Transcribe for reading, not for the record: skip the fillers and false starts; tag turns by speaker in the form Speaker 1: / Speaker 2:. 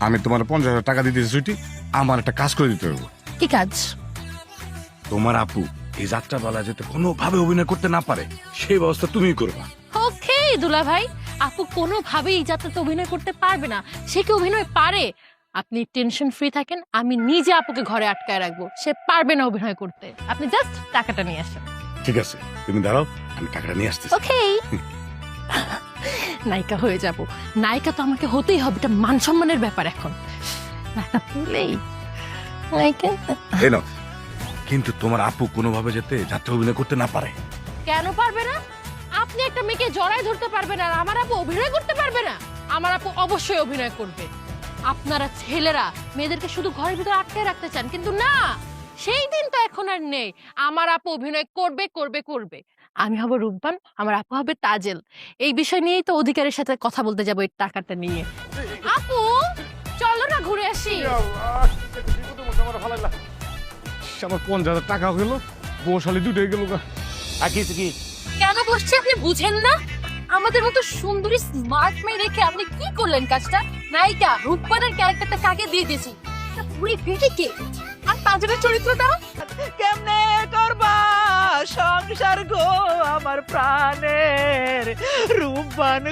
Speaker 1: আমি তোমার 50,000 টাকা দিতেছি ছুটি, আমার একটা কাজ করে দিতে হবে।
Speaker 2: কি কাজ?
Speaker 1: তোমার আপু এই যাত্রা বলা যেতে কোনোভাবে অভিনয় করতে না পারে সেই ব্যবস্থা তুমিই করবা।
Speaker 2: ওকে দুলা ভাই, আপু কোনোভাবেই এই যাত্রাতে অভিনয় করতে পারবে না। সে কি অভিনয় পারে? আপনি টেনশন ফ্রি থাকেন, আমি নিজে আপুকে ঘরে আটকায় রাখবো। সে পারবে না অভিনয় করতে, আপনি জাস্ট টাকাটা নিয়ে আসেন।
Speaker 1: ঠিক আছে, তুমি দাঁড়াও, আমি টাকাটা নিয়ে আসতেছি।
Speaker 2: ওকে। নায়িকা হয়ে যাব। নায়িকা তো আমাকে হতেই হবে, এটা মান সম্মানের ব্যাপার। এখন নায়িকা পেলেই নায়িকা।
Speaker 1: এই নাও। কিন্তু তোমার আপু কোনোভাবে যাতে যাত্রা অভিনয় করতে না পারে।
Speaker 2: কেন পারবে না? আপনি একটা মেয়েকে জড়ায় ধরতে পারবেন আর আমার আপু অভিনয় করতে পারবে না? আমার আপু অবশ্যই অভিনয় করবে। আপনারা ছেলেরা মেয়েদেরকে শুধু ঘরের ভিতরে আটকে রাখতে চান, কিন্তু না, সেই দিন তো এখন আর নেই। আমার আপু অভিনয় করবে করবে করবে। আমি হব রূপবান, আমার আপু হবে তাজেল। এই বিষয় নিয়েই তো অধিকারের সাথে কথা বলতে যাবো এই টাকাটা নিয়ে। আপু চলো না ঘুরে আসি।
Speaker 1: আমার 50,000 টাকা গেল, বসালি দুটো গেল।
Speaker 2: কেন বসছে আপনি বুঝেন না? আমাদের মতো সুন্দরী স্মার্ট মেয়ে রেখে আপনি কি করলেন কাজটা? নায়িকা রূপবানের ক্যারেক্টারটা কাকে দিয়ে দিয়েছি? পুরি পেটে কে? আর তাজেলের চরিত্রটা
Speaker 3: কেমনে করবা সংসার গো আমার প্রাণের রূপবান